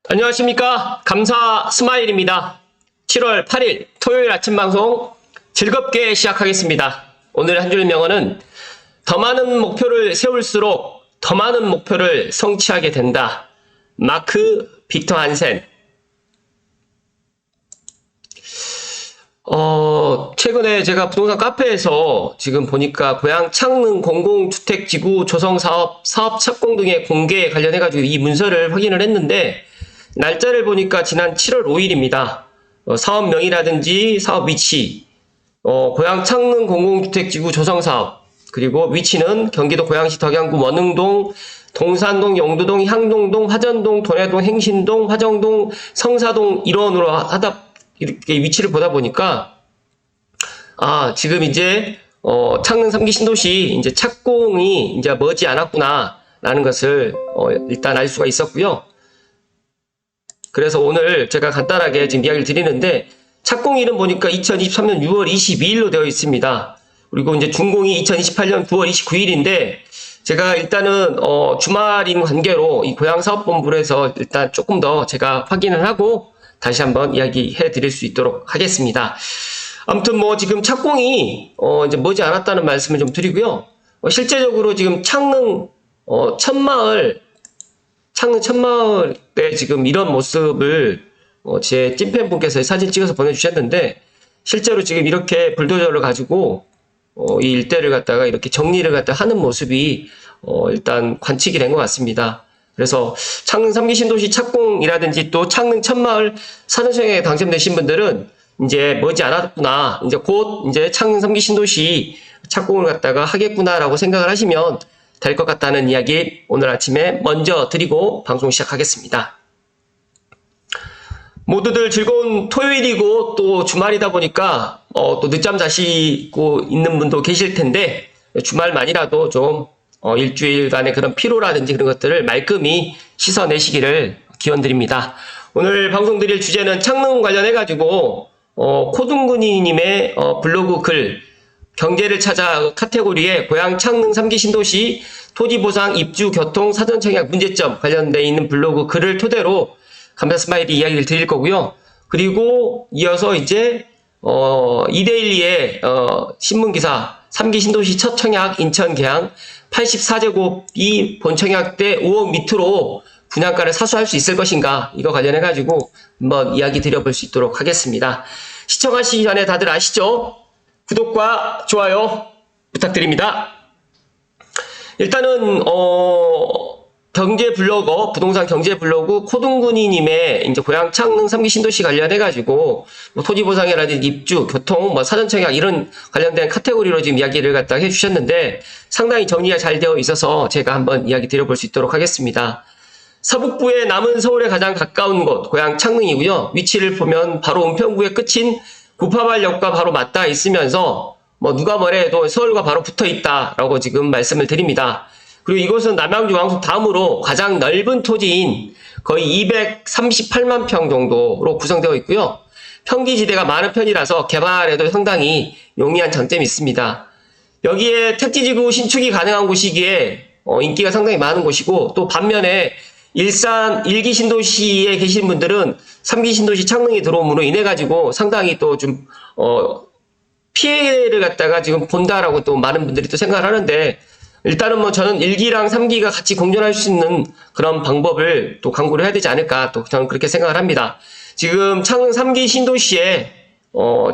안녕하십니까. 감사 스마일입니다. 7월 8일 토요일 아침 방송 즐겁게 시작하겠습니다. 오늘 한 줄 명언은 더 많은 목표를 세울수록 더 많은 목표를 성취하게 된다. 마크 빅터 한센. 최근에 제가 부동산 카페에서 지금 보니까 고양 창릉 공공주택지구 조성사업 착공 등의 공개에 관련해가지고 이 문서를 확인을 했는데 날짜를 보니까 지난 7월 5일입니다. 사업명이라든지 사업 위치, 고양 창릉 공공주택지구 조성사업, 그리고 위치는 경기도 고양시 덕양구 원흥동, 동산동, 영두동, 향동동, 화전동, 도내동, 행신동, 화정동, 성사동 일원으로 하다 이렇게 위치를 보다 보니까 지금 이제 창릉 3기 신도시 이제 착공이 이제 머지 않았구나라는 것을 일단 알 수가 있었고요. 그래서 오늘 제가 간단하게 지금 이야기를 드리는데 착공일은 보니까 2023년 6월 22일로 되어 있습니다. 그리고 이제 준공이 2028년 9월 29일인데 제가 일단은 주말인 관계로 이 고양사업본부에서 일단 조금 더 제가 확인을 하고 다시 한번 이야기해 드릴 수 있도록 하겠습니다. 아무튼 뭐 지금 착공이 이제 머지 않았다는 말씀을 좀 드리고요. 실제적으로 지금 창릉 천마을에 지금 이런 모습을 제 찐팬분께서 사진 찍어서 보내주셨는데 실제로 지금 이렇게 불도저를 가지고 이 일대를 갖다가 이렇게 정리를 갖다 하는 모습이 일단 관측이 된 것 같습니다. 그래서 창릉 3기 신도시 착공이라든지 또 창릉 천마을 사전청약에 당첨되신 분들은 이제 머지 않았구나, 이제 곧 이제 창릉 3기 신도시 착공을 갖다가 하겠구나라고 생각을 하시면 될 것 같다는 이야기 오늘 아침에 먼저 드리고 방송 시작하겠습니다. 모두들 즐거운 토요일이고 또 주말이다 보니까 또 늦잠 자시고 있는 분도 계실 텐데 주말만이라도 좀 일주일간의 그런 피로라든지 그런 것들을 말끔히 씻어내시기를 기원드립니다. 오늘 방송 드릴 주제는 창릉 관련해가지고 코둥근이님의 블로그 글 경제를 찾아 카테고리에 고양 창릉 3기 신도시 토지보상 입주 교통 사전청약 문제점 관련되어 있는 블로그 글을 토대로 감사 스마일이 이야기를 드릴 거고요. 그리고 이어서 이제 이데일리의 신문기사 3기 신도시 첫 청약 인천 계양 84제곱이 본청약 때 5억 밑으로 분양가를 사수할 수 있을 것인가, 이거 관련해가지고 한번 이야기 드려볼 수 있도록 하겠습니다. 시청하시기 전에 다들 아시죠? 구독과 좋아요 부탁드립니다. 일단은 경제블로거, 부동산 경제블로그 코둥근이님의 이제 고양 창릉 3기 신도시 관련해가지고 뭐 토지보상이라든지 입주, 교통, 뭐 사전청약 이런 관련된 카테고리로 지금 이야기를 갖다 해주셨는데 상당히 정리가 잘 되어 있어서 제가 한번 이야기 드려볼 수 있도록 하겠습니다. 서북부의 남은 서울에 가장 가까운 곳 고양 창릉이고요. 위치를 보면 바로 은평구의 끝인 구파발역과 바로 맞닿아 있으면서 뭐 누가 뭐래도 서울과 바로 붙어 있다라고 지금 말씀을 드립니다. 그리고 이곳은 남양주 왕숙 다음으로 가장 넓은 토지인 거의 238만 평 정도로 구성되어 있고요. 평지지대가 많은 편이라서 개발에도 상당히 용이한 장점이 있습니다. 여기에 택지지구 신축이 가능한 곳이기에 인기가 상당히 많은 곳이고, 또 반면에 일산 1기 신도시에 계신 분들은 3기 신도시 창릉이 들어옴으로 인해 가지고 상당히 또 좀 피해를 갖다가 지금 본다라고 또 많은 분들이 또 생각을 하는데, 일단은 뭐 저는 1기랑 3기가 같이 공존할 수 있는 그런 방법을 또 강구를 해야 되지 않을까, 또 저는 그렇게 생각을 합니다. 지금 창릉 3기 신도시에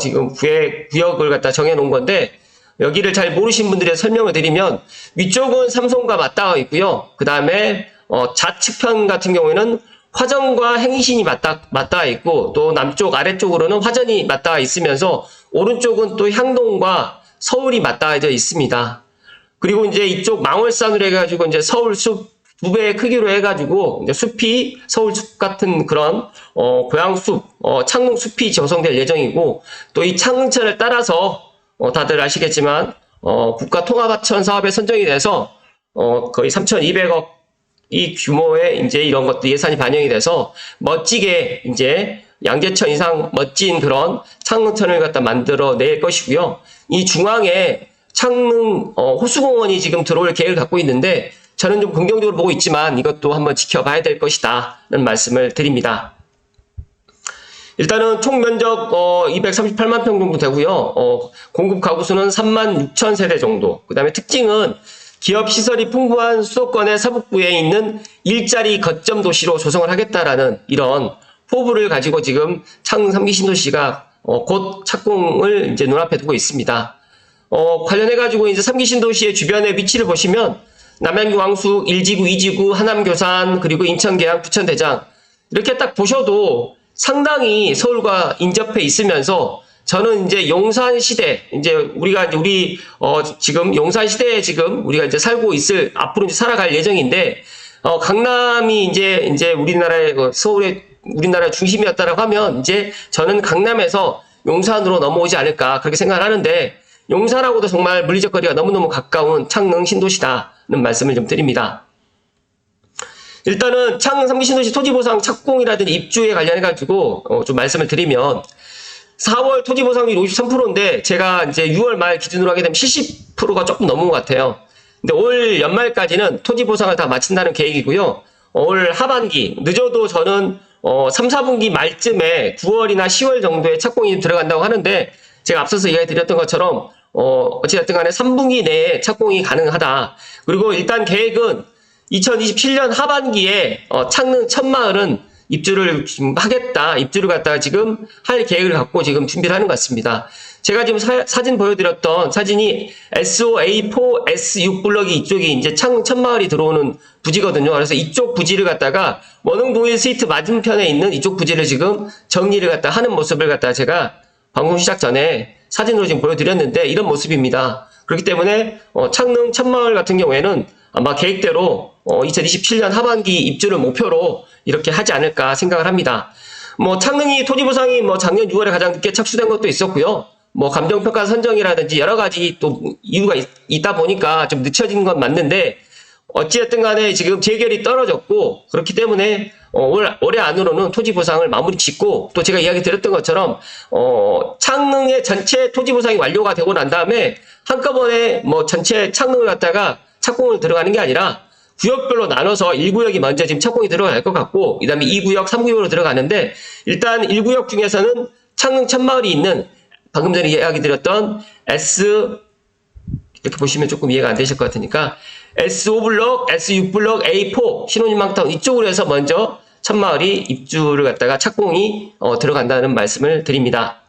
지금 구역을 갖다 정해 놓은 건데, 여기를 잘 모르신 분들의 설명을 드리면 위쪽은 삼성과 맞닿아 있고요. 그 다음에 좌측편 같은 경우에는 화전과 행신이 맞닿아 있고, 또 남쪽 아래쪽으로는 화전이 맞닿아 있으면서 오른쪽은 또 향동과 서울이 맞닿아져 있습니다. 그리고 이제 이쪽 망월산으로 해가지고 이제 서울숲 2배의 크기로 해가지고 이제 숲이 서울숲 같은 그런 고양숲, 창릉숲이 조성될 예정이고, 또 이 창릉천을 따라서 다들 아시겠지만 국가통합하천 사업에 선정이 돼서 거의 3,200억 이 규모의 이제 이런 것도 예산이 반영이 돼서 멋지게 이제 양재천 이상 멋진 그런 창릉천을 갖다 만들어 낼 것이고요. 이 중앙에 창릉 호수공원이 지금 들어올 계획을 갖고 있는데 저는 좀 긍정적으로 보고 있지만 이것도 한번 지켜봐야 될 것이다는 말씀을 드립니다. 일단은 총 면적 238만 평 정도 되고요. 공급 가구 수는 3만 6천 세대 정도. 그 다음에 특징은 기업 시설이 풍부한 수도권의 서북부에 있는 일자리 거점 도시로 조성을 하겠다라는 이런 포부를 가지고 지금 창릉 3기 신도시가 곧 착공을 이제 눈앞에 두고 있습니다. 관련해가지고 이제 3기 신도시의 주변의 위치를 보시면 남양주 왕숙 1지구, 2지구, 하남 교산, 그리고 인천 계양, 부천 대장 이렇게 딱 보셔도 상당히 서울과 인접해 있으면서 저는 이제 용산 시대, 이제 우리가 이제 지금 용산 시대에 지금 우리가 이제 살고 있을, 앞으로 이제 살아갈 예정인데, 강남이 이제 우리나라의 서울의 우리나라 중심이었다라고 하면 이제 저는 강남에서 용산으로 넘어오지 않을까 그렇게 생각을 하는데, 용산하고도 정말 물리적 거리가 너무너무 가까운 창릉 신도시다는 말씀을 좀 드립니다. 일단은 창릉 3기 신도시 토지보상 착공이라든지 입주에 관련해가지고 좀 말씀을 드리면 4월 토지보상률이 53%인데 제가 이제 6월 말 기준으로 하게 되면 70%가 조금 넘은 것 같아요. 근데 올 연말까지는 토지보상을 다 마친다는 계획이고요. 올 하반기 늦어도 저는 3, 4분기 말쯤에 9월이나 10월 정도에 착공이 들어간다고 하는데 제가 앞서서 이야기 드렸던 것처럼 어찌됐든 간에 3분기 내에 착공이 가능하다. 그리고 일단 계획은 2027년 하반기에 창릉 첫마을은 입주를 지금 하겠다. 입주를 갖다가 지금 할 계획을 갖고 지금 준비를 하는 것 같습니다. 제가 지금 사진 보여드렸던 사진이 SOA4 S6 블럭이 이쪽이 이제 창릉 첫마을이 들어오는 부지거든요. 그래서 이쪽 부지를 갖다가 원흥동일 스위트 맞은편에 있는 이쪽 부지를 지금 정리를 갖다 하는 모습을 갖다가 제가 방송 시작 전에 사진으로 지금 보여드렸는데 이런 모습입니다. 그렇기 때문에 창릉 첫마을 같은 경우에는 아마 계획대로 2027년 하반기 입주를 목표로 이렇게 하지 않을까 생각을 합니다. 창릉이 토지보상이 작년 6월에 가장 늦게 착수된 것도 있었고요. 감정평가 선정이라든지 여러 가지 또 이유가 있다 보니까 좀 늦춰진 건 맞는데 어찌됐든 간에 지금 재결이 떨어졌고 그렇기 때문에 올해 안으로는 토지보상을 마무리 짓고 또 제가 이야기 드렸던 것처럼 창릉의 전체 토지보상이 완료가 되고 난 다음에 한꺼번에 전체 창릉을 갖다가 착공을 들어가는 게 아니라 구역별로 나눠서 1구역이 먼저 지금 착공이 들어갈 것 같고 그 다음에 2구역, 3구역으로 들어가는데 일단 1구역 중에서는 창릉 첫마을이 있는 방금 전에 이야기 드렸던 이렇게 보시면 조금 이해가 안 되실 것 같으니까 S5블럭, S6블럭, A4 신혼유망타운 이쪽으로 해서 먼저 첫마을이 입주를 갖다가 착공이 들어간다는 말씀을 드립니다.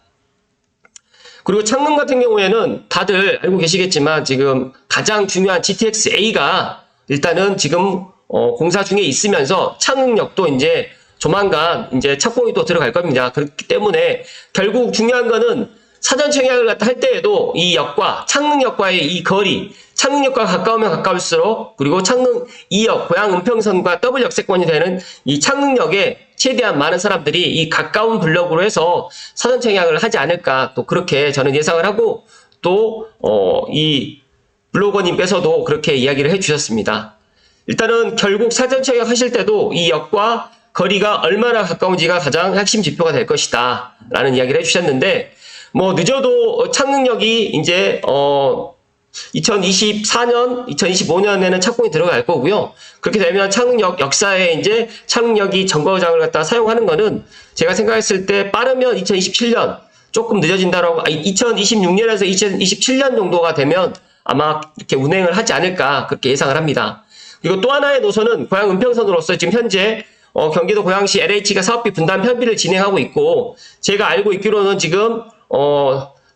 그리고 창릉 같은 경우에는 다들 알고 계시겠지만 지금 가장 중요한 GTX-A가 일단은 지금 공사 중에 있으면서 창릉역도 이제 조만간 이제 착공이 또 들어갈 겁니다. 그렇기 때문에 결국 중요한 거는 사전 청약을 갖다 할 때에도 이 역과 창릉역과의 이 거리, 창릉역과 가까우면 가까울수록 그리고 창릉 2역, 고양 은평선과 더블 역세권이 되는 이 창릉역에 최대한 많은 사람들이 이 가까운 블럭으로 해서 사전 청약을 하지 않을까 또 그렇게 저는 예상을 하고 또 이 블로거님께서도 그렇게 이야기를 해주셨습니다. 일단은 결국 사전 청약 하실 때도 이 역과 거리가 얼마나 가까운지가 가장 핵심 지표가 될 것이다 라는 이야기를 해주셨는데 늦어도 창릉역이 이제 2024년, 2025년에는 착공이 들어갈 거고요. 그렇게 되면 창릉역 역사에 이제 창릉역이 정거장을 갖다 사용하는 거는 제가 생각했을 때 빠르면 2027년, 조금 늦어진다라고 2026년에서 2027년 정도가 되면 아마 이렇게 운행을 하지 않을까 그렇게 예상을 합니다. 그리고 또 하나의 노선은 고양 은평선으로서 지금 현재 경기도 고양시 LH가 사업비 분담 협의를 진행하고 있고 제가 알고 있기로는 지금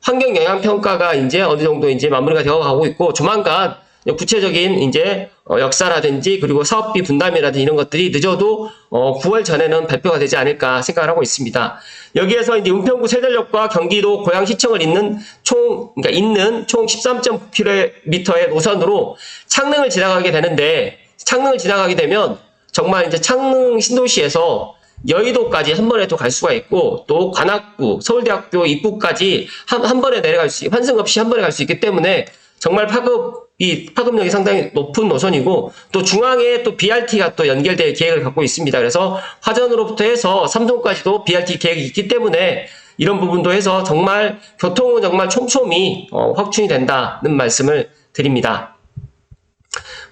환경 영향 평가가 이제 어느 정도 이제 마무리가 되어 가고 있고 조만간 구체적인 이제 역사라든지 그리고 사업비 분담이라든지 이런 것들이 늦어도 9월 전에는 발표가 되지 않을까 생각을 하고 있습니다. 여기에서 이제 은평구 세전역과 경기도 고양시청을 잇는 총 13.9km의 노선으로 창릉을 지나가게 되는데 창릉을 지나가게 되면 정말 이제 창릉 신도시에서 여의도까지 한 번에 또 갈 수가 있고 또 관악구, 서울대학교 입구까지 한 번에 내려갈 수, 환승 없이 한 번에 갈 수 있기 때문에 정말 파급력이 상당히 높은 노선이고 또 중앙에 또 BRT가 또 연결될 계획을 갖고 있습니다. 그래서 화전으로부터 해서 삼성까지도 BRT 계획이 있기 때문에 이런 부분도 해서 정말 교통은 정말 촘촘히 확충이 된다는 말씀을 드립니다.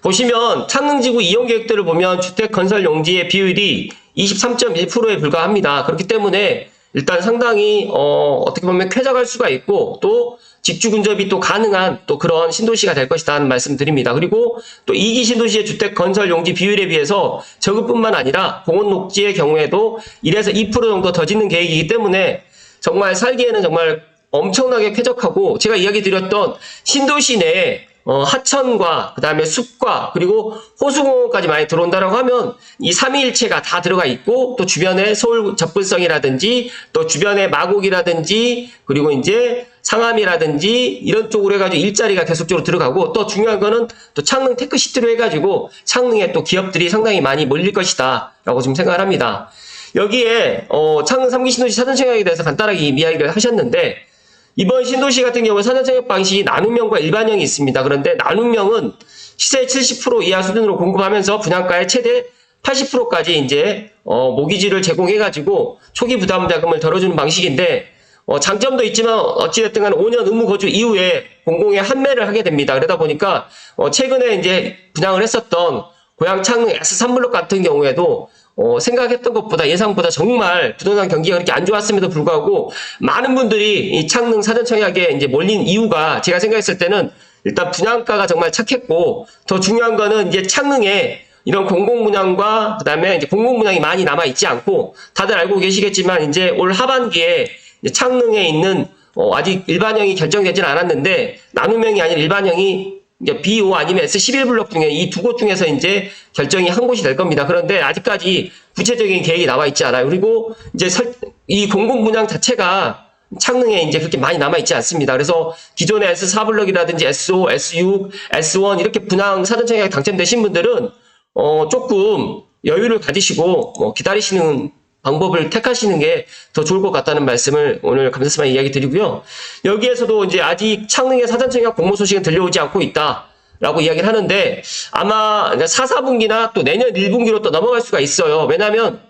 보시면 창릉지구 이용 계획들을 보면 주택 건설 용지의 비율이 23.1%에 불과합니다. 그렇기 때문에 일단 상당히 어떻게 보면 쾌적할 수가 있고 또 직주 근접이 또 가능한 또 그런 신도시가 될 것이다 하는 말씀 드립니다. 그리고 또 2기 신도시의 주택 건설 용지 비율에 비해서 적을뿐만 아니라 공원 녹지의 경우에도 1에서 2% 정도 더 짓는 계획이기 때문에 정말 살기에는 정말 엄청나게 쾌적하고 제가 이야기 드렸던 신도시 내에 하천과 그 다음에 숲과 그리고 호수공원까지 많이 들어온다라고 하면 이 삼위일체가 다 들어가 있고 또 주변에 서울 접근성이라든지 또 주변에 마곡이라든지 그리고 이제 상암이라든지 이런 쪽으로 해가지고 일자리가 계속적으로 들어가고 또 중요한 거는 또 창릉 테크시티로 해가지고 창릉에 또 기업들이 상당히 많이 몰릴 것이다 라고 지금 생각을 합니다. 여기에 창릉 3기 신도시 사전청약에 대해서 간단하게 이야기를 하셨는데 이번 신도시 같은 경우에 사전청약 방식이 나눔형과 일반형이 있습니다. 그런데 나눔형은 시세 70% 이하 수준으로 공급하면서 분양가의 최대 80%까지 이제 모기지를 제공해가지고 초기 부담 자금을 덜어주는 방식인데 장점도 있지만 어찌됐든 간 5년 의무 거주 이후에 공공에 환매를 하게 됩니다. 그러다 보니까 최근에 이제 분양을 했었던 고양 창릉 S3블록 같은 경우에도 생각했던 것보다 예상보다 정말 부동산 경기가 그렇게 안 좋았음에도 불구하고 많은 분들이 이 창릉 사전청약에 이제 몰린 이유가 제가 생각했을 때는 일단 분양가가 정말 착했고 더 중요한 거는 이제 창릉에 이런 공공분양과 그다음에 이제 공공분양이 많이 남아 있지 않고 다들 알고 계시겠지만 이제 올 하반기에 이제 창릉에 있는 아직 일반형이 결정되지는 않았는데 나눔형이 아닌 일반형이 이제 B5 아니면 S11블록 중에 이 두 곳 중에서 이제 결정이 한 곳이 될 겁니다. 그런데 아직까지 구체적인 계획이 나와 있지 않아요. 그리고 이제 이 공공분양 자체가 창릉에 이제 그렇게 많이 남아 있지 않습니다. 그래서 기존의 S4블록이라든지 S5, S6, S1 이렇게 분양 사전청약에 당첨되신 분들은 조금 여유를 가지시고 기다리시는 방법을 택하시는 게 더 좋을 것 같다는 말씀을 오늘 감사스만 이야기 드리고요. 여기에서도 이제 아직 창릉의 사전청약 공모 소식은 들려오지 않고 있다라고 이야기를 하는데 아마 4, 4분기나 또 내년 1분기로 또 넘어갈 수가 있어요. 왜냐하면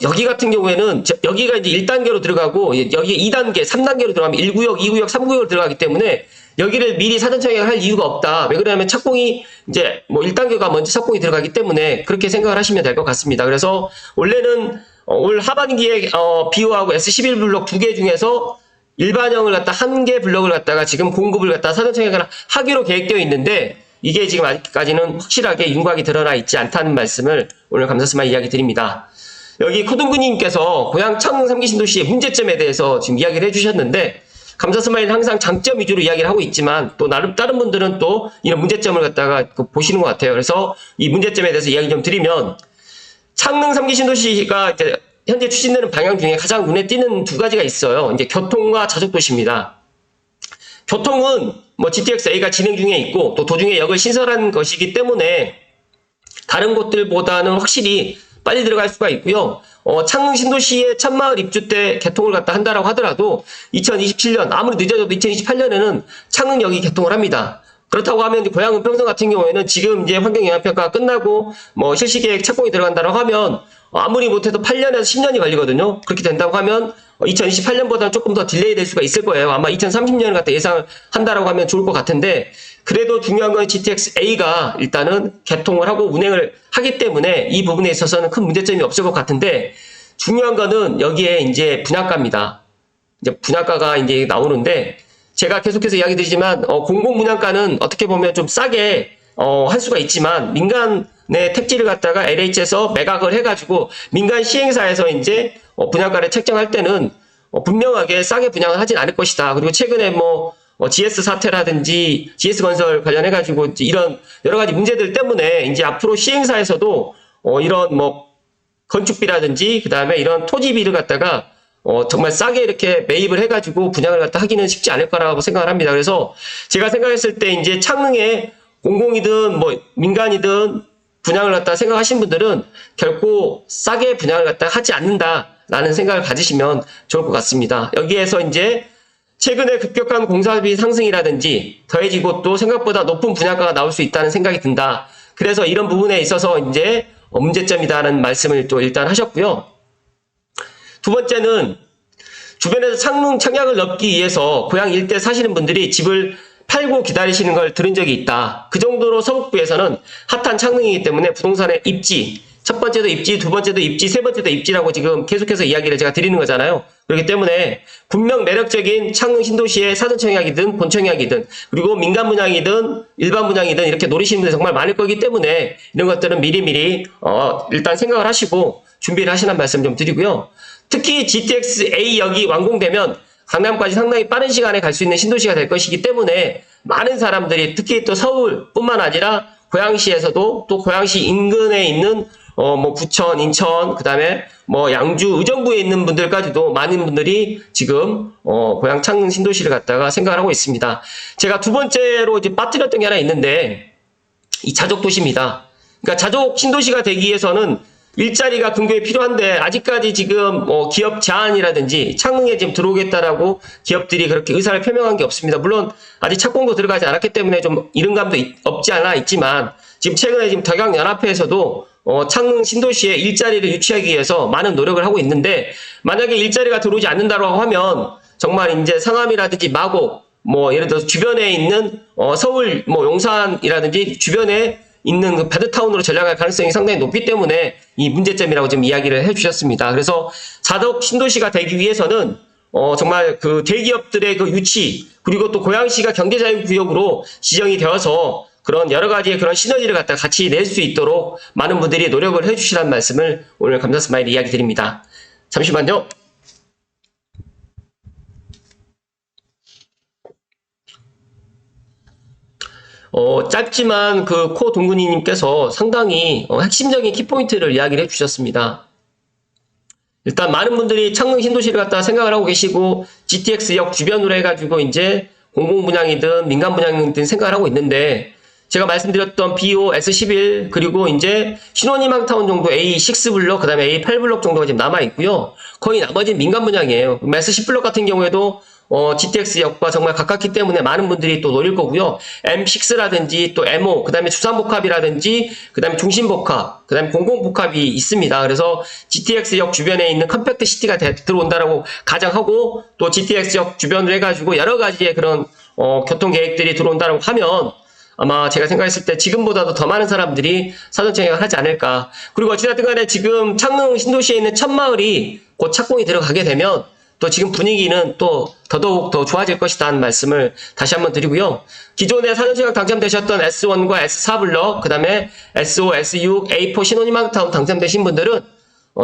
여기 같은 경우에는 여기가 이제 1단계로 들어가고 여기 2단계, 3단계로 들어가면 1구역, 2구역, 3구역으로 들어가기 때문에 여기를 미리 사전청약을 할 이유가 없다. 왜 그러냐면 착공이 이제 1단계가 먼저 착공이 들어가기 때문에 그렇게 생각을 하시면 될 것 같습니다. 그래서 원래는 올 하반기에 B5하고 S11블록 2개 중에서 일반형을 갖다 1개 블록을 갖다가 지금 공급을 갖다 사전청약을 하기로 계획되어 있는데 이게 지금 아직까지는 확실하게 윤곽이 드러나 있지 않다는 말씀을 오늘 감사스만 이야기 드립니다. 여기 코둥구님께서 고양 창릉 3기 신도시의 문제점에 대해서 지금 이야기를 해주셨는데 감사스마일은 항상 장점 위주로 이야기를 하고 있지만 또 나름 다른 분들은 또 이런 문제점을 갖다가 보시는 것 같아요. 그래서 이 문제점에 대해서 이야기 좀 드리면 창릉 3기 신도시가 이제 현재 추진되는 방향 중에 가장 눈에 띄는 두 가지가 있어요. 이제 교통과 자족도시입니다. 교통은 GTX-A가 진행 중에 있고 또 도중에 역을 신설한 것이기 때문에 다른 곳들보다는 확실히 빨리 들어갈 수가 있고요. 창릉 신도시의 첫마을 입주 때 개통을 갖다 한다라고 하더라도 2027년 아무리 늦어져도 2028년에는 창릉역이 개통을 합니다. 그렇다고 하면 이제 고양 은평선 같은 경우에는 지금 이제 환경영향평가가 끝나고 실시계획 착공이 들어간다고 하면 아무리 못해도 8년에서 10년이 걸리거든요. 그렇게 된다고 하면 2028년보다 조금 더 딜레이 될 수가 있을 거예요. 아마 2030년을 갖다 예상을 한다라고 하면 좋을 것 같은데 그래도 중요한 건 GTX-A가 일단은 개통을 하고 운행을 하기 때문에 이 부분에 있어서는 큰 문제점이 없을 것 같은데 중요한 거는 여기에 이제 분양가입니다. 이제 분양가가 이제 나오는데 제가 계속해서 이야기 드리지만 공공분양가는 어떻게 보면 좀 싸게 할 수가 있지만 민간의 택지를 갖다가 LH에서 매각을 해가지고 민간 시행사에서 이제 분양가를 책정할 때는 분명하게 싸게 분양을 하진 않을 것이다. 그리고 최근에 GS 사태라든지 GS 건설 관련해가지고 이런 여러 가지 문제들 때문에 이제 앞으로 시행사에서도 이런 건축비라든지 그 다음에 이런 토지비를 갖다가 정말 싸게 이렇게 매입을 해가지고 분양을 갖다 하기는 쉽지 않을 거라고 생각을 합니다. 그래서 제가 생각했을 때 이제 창릉에 공공이든 민간이든 분양을 갖다 생각하신 분들은 결코 싸게 분양을 갖다 하지 않는다라는 생각을 가지시면 좋을 것 같습니다. 여기에서 이제 최근에 급격한 공사비 상승이라든지 더해지고 또 생각보다 높은 분양가가 나올 수 있다는 생각이 든다. 그래서 이런 부분에 있어서 이제 문제점이다라는 말씀을 또 일단 하셨고요. 두 번째는 주변에서 창릉 청약을 넣기 위해서 고양 일대 사시는 분들이 집을 팔고 기다리시는 걸 들은 적이 있다. 그 정도로 서북부에서는 핫한 창릉이기 때문에 부동산의 입지, 첫 번째도 입지, 두 번째도 입지, 세 번째도 입지라고 지금 계속해서 이야기를 제가 드리는 거잖아요. 그렇기 때문에 분명 매력적인 창릉 신도시의 사전청약이든 본청약이든 그리고 민간 분양이든 일반 분양이든 이렇게 노리시는 분들이 정말 많을 거기 때문에 이런 것들은 미리미리 일단 생각을 하시고 준비를 하시는 말씀 좀 드리고요. 특히 GTX A역이 완공되면 강남까지 상당히 빠른 시간에 갈 수 있는 신도시가 될 것이기 때문에 많은 사람들이 특히 또 서울뿐만 아니라 고양시에서도 또 고양시 인근에 있는 뭐 부천, 인천, 그 다음에 뭐 양주, 의정부에 있는 분들까지도 많은 분들이 지금 고양 창릉 신도시를 갖다가 생각을 하고 있습니다. 제가 두 번째로 이제 빠뜨렸던 게 하나 있는데 이 자족 도시입니다. 그러니까 자족 신도시가 되기 위해서는 일자리가 근거에 필요한데 아직까지 지금 기업 제한이라든지 창릉에 지금 들어오겠다라고 기업들이 그렇게 의사를 표명한 게 없습니다. 물론 아직 착공도 들어가지 않았기 때문에 좀 이른감도 없지 않아 있지만 지금 최근에 지금 덕양연합회에서도 창릉 신도시에 일자리를 유치하기 위해서 많은 노력을 하고 있는데 만약에 일자리가 들어오지 않는다고 하면 정말 이제 상암이라든지 마곡 뭐 예를 들어서 주변에 있는 서울 뭐 용산이라든지 주변에 있는 그 배드타운으로 전락할 가능성이 상당히 높기 때문에 이 문제점이라고 지금 이야기를 해주셨습니다. 그래서 자덕 신도시가 되기 위해서는 정말 그 대기업들의 그 유치 그리고 또 고양시가 경제자유구역으로 지정이 되어서 그런 여러 가지의 그런 시너지를 갖다 같이 낼 수 있도록 많은 분들이 노력을 해주시라는 말씀을 오늘 감사 스마일 이야기 드립니다. 잠시만요. 짧지만 그 코 동근이님께서 상당히 핵심적인 키포인트를 이야기를 해주셨습니다. 일단 많은 분들이 창릉 신도시를 갖다 생각을 하고 계시고 GTX역 주변으로 해가지고 이제 공공분양이든 민간분양이든 생각을 하고 있는데 제가 말씀드렸던 BO S11 그리고 이제 신혼희망타운 정도 A6 블록 그다음에 A8 블록 정도가 지금 남아 있고요. 거의 나머지는 민간 분양이에요. S10 블록 같은 경우에도 GTX역과 정말 가깝기 때문에 많은 분들이 또 노릴 거고요. M6라든지 또 M5, 그 다음에 주상복합이라든지, 그 다음에 중심복합, 그 다음에 공공복합이 있습니다. 그래서 GTX역 주변에 있는 컴팩트 시티가 들어온다라고 가정하고 또 GTX역 주변으로 해가지고 여러 가지의 그런 교통 계획들이 들어온다라고 하면 아마 제가 생각했을 때 지금보다도 더 많은 사람들이 사전청약을 하지 않을까. 그리고 어찌됐든 간에 지금 창릉 신도시에 있는 첫마을이 곧 착공이 들어가게 되면 또 지금 분위기는 또 더더욱 더 좋아질 것이라는 말씀을 다시 한번 드리고요. 기존에 사전청약 당첨되셨던 S1과 S4 블럭, 그 다음에 S5, S6, A4 신혼희망타운 당첨되신 분들은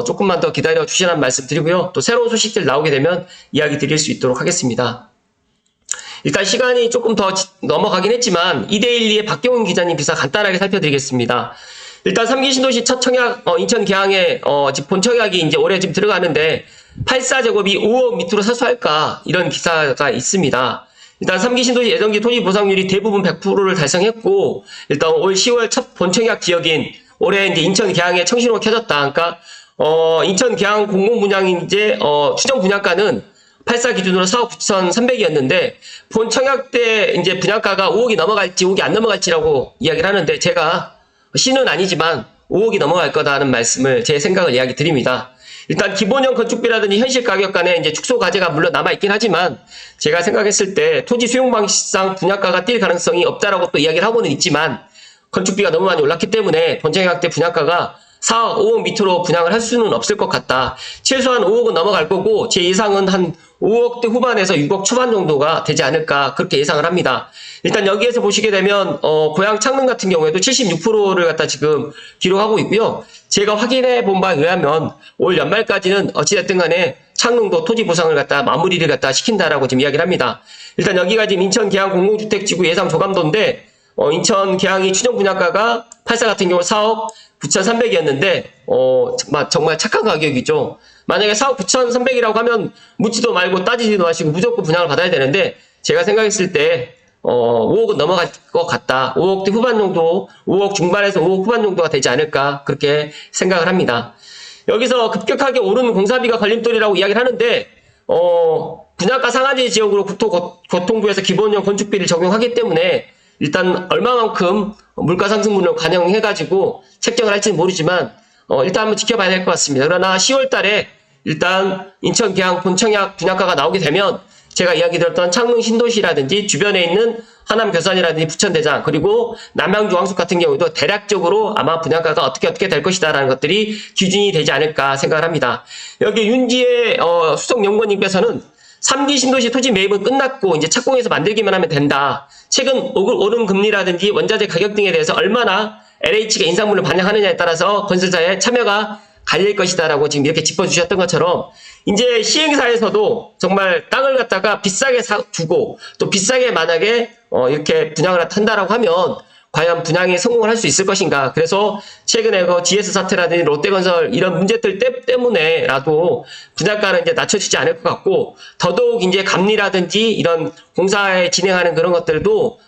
조금만 더 기다려 주시라는 말씀 드리고요. 또 새로운 소식들 나오게 되면 이야기 드릴 수 있도록 하겠습니다. 일단 시간이 조금 더 넘어가긴 했지만 2대12의 박경훈 기자님 기사 간단하게 살펴드리겠습니다. 일단 3기 신도시 첫 청약 인천 계양에 본청약이 이제 올해 지금 들어가는데 84제곱이 5억 밑으로 사수할까 이런 기사가 있습니다. 일단 3기 신도시 예정지 토지 보상률이 대부분 100%를 달성했고 일단 올 10월 첫 본청약 지역인 올해 이제 인천 계양에 청신호가 켜졌다. 그러니까 인천 계양 공공분양이 이제 추정 분양가는 84 기준으로 4억 9,300이었는데 본 청약 때 이제 분양가가 5억이 넘어갈지 5억이 안 넘어갈지라고 이야기를 하는데 제가 C는 아니지만 5억이 넘어갈 거다는 말씀을 제 생각을 이야기 드립니다. 일단 기본형 건축비라든지 현실 가격 간에 이제 축소 과제가 물론 남아있긴 하지만 제가 생각했을 때 토지 수용 방식상 분양가가 뛸 가능성이 없다라고 또 이야기를 하고는 있지만 건축비가 너무 많이 올랐기 때문에 본청약 때 분양가가 4억, 5억 밑으로 분양을 할 수는 없을 것 같다. 최소한 5억은 넘어갈 거고 제 예상은 한 5억대 후반에서 6억 초반 정도가 되지 않을까 그렇게 예상을 합니다. 일단 여기에서 보시게 되면 고양 창릉 같은 경우에도 76%를 갖다 지금 기록하고 있고요. 제가 확인해 본 바에 의하면 올 연말까지는 어찌됐든 간에 창릉도 토지 보상을 갖다 마무리를 갖다 시킨다라고 지금 이야기를 합니다. 일단 여기가 지금 인천 계양 공공주택지구 예상 조감도인데 인천 계양이 추정 분양가가 84 같은 경우 4억 9,300이었는데 정말 착한 가격이죠. 만약에 4억 9,300이라고 하면 묻지도 말고 따지지도 마시고 무조건 분양을 받아야 되는데 제가 생각했을 때 5억은 넘어갈 것 같다. 5억대 후반 정도, 5억 중반에서 5억 후반 정도가 되지 않을까 그렇게 생각을 합니다. 여기서 급격하게 오르는 공사비가 걸림돌이라고 이야기를 하는데 분양가 상한제 지역으로 국토교통부에서 기본형 건축비를 적용하기 때문에 일단 얼마만큼 물가 상승분을 반영해가지고 책정을 할지는 모르지만 일단 한번 지켜봐야 될 것 같습니다. 그러나 10월 달에 일단 인천 계양 본청약 분양가가 나오게 되면 제가 이야기 드렸던 창릉 신도시라든지 주변에 있는 하남 교산이라든지 부천대장 그리고 남양주황숙 같은 경우도 대략적으로 아마 분양가가 어떻게 될 것이다라는 것들이 기준이 되지 않을까 생각을 합니다. 여기 윤지혜 수석연구원님께서는 3기 신도시 토지 매입은 끝났고 이제 착공해서 만들기만 하면 된다. 최근 오른 금리라든지 원자재 가격 등에 대해서 얼마나 LH가 인상분을 반영하느냐에 따라서 건설사의 참여가 갈릴 것이다라고 지금 이렇게 짚어주셨던 것처럼 이제 시행사에서도 정말 땅을 갖다가 비싸게 주고 또 비싸게 만약에 이렇게 분양을 한다라고 하면 과연 분양에 성공을 할 수 있을 것인가. 그래서 최근에 그 GS 사태라든지 롯데건설 이런 문제들 때문에라도 분양가는 이제 낮춰지지 않을 것 같고 더더욱 이제 감리라든지 이런 공사에 진행하는 그런 것들도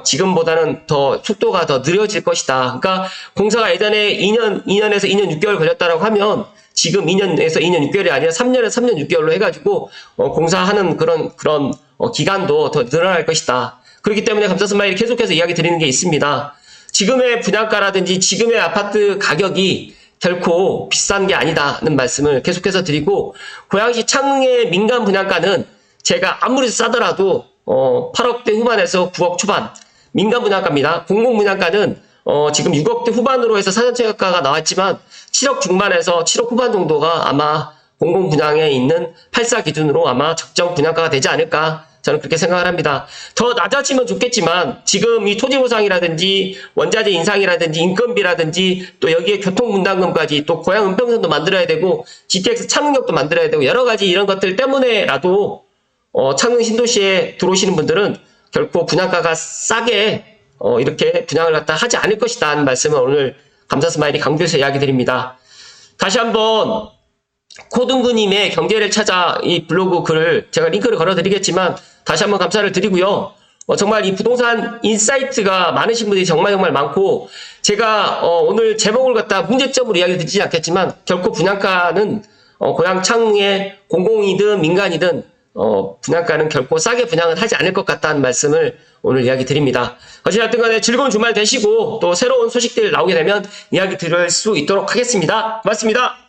지금보다는 더 속도가 더 느려질 것이다. 그러니까 공사가 예전에 2년에서 2년 6개월 걸렸다라고 하면 지금 2년에서 2년 6개월이 아니라 3년에서 3년 6개월로 해가지고 공사하는 그런 기간도 더 늘어날 것이다. 그렇기 때문에 감사스마일이 계속해서 이야기 드리는 게 있습니다. 지금의 분양가라든지 지금의 아파트 가격이 결코 비싼 게 아니다는 말씀을 계속해서 드리고 고양시 창릉의 민간 분양가는 제가 아무리 싸더라도 8억대 후반에서 9억 초반 민간 분양가입니다. 공공 분양가는 지금 6억대 후반으로 해서 사전체결가가 나왔지만 7억 중반에서 7억 후반 정도가 아마 공공 분양에 있는 8사 기준으로 아마 적정 분양가가 되지 않을까 저는 그렇게 생각을 합니다. 더 낮아지면 좋겠지만 지금 이 토지 보상이라든지 원자재 인상이라든지 인건비라든지 또 여기에 교통분담금까지 또 고양 은평선도 만들어야 되고 GTX 창릉역도 만들어야 되고 여러 가지 이런 것들 때문에라도 창릉 신도시에 들어오시는 분들은 결코 분양가가 싸게 이렇게 분양을 갖다 하지 않을 것이다 하는 말씀을 오늘 감사스마일이 강조해서 이야기 드립니다. 다시 한번 코등구님의 경제를 찾아 이 블로그 글을 제가 링크를 걸어드리겠지만 다시 한번 감사를 드리고요. 정말 이 부동산 인사이트가 많으신 분들이 정말 많고 제가 오늘 제목을 갖다 문제점으로 이야기 드리지 않겠지만 결코 분양가는 고양 창릉의 공공이든 민간이든 분양가는 결코 싸게 분양을 하지 않을 것 같다는 말씀을 오늘 이야기 드립니다. 어찌됐든 간에 즐거운 주말 되시고 또 새로운 소식들 나오게 되면 이야기 들을 수 있도록 하겠습니다. 고맙습니다.